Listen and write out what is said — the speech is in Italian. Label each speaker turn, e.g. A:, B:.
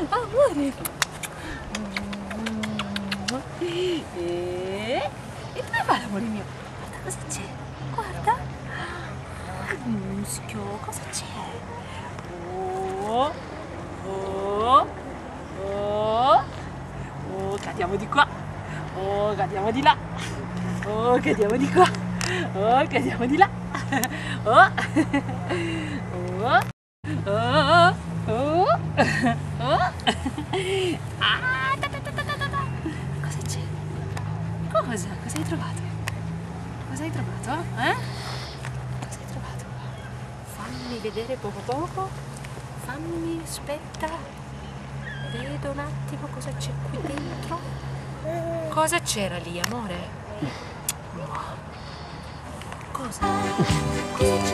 A: Amore. E dove va l'amore mio? Guarda cosa c'è. Guarda. Muschio, cosa c'è? Oh, oh, oh, oh, cadiamo di qua. Oh, cadiamo di là. Oh, cadiamo di qua. Oh, cadiamo di là. Oh, oh, oh, oh, oh. Ah, cosa c'è? Cosa? Cosa hai trovato? Cosa hai trovato? Eh? Cosa hai trovato? Fammi vedere poco poco. Fammi, aspetta. Vedo un attimo cosa c'è qui dentro. Cosa c'era lì, amore? Cosa? Cosa c'era?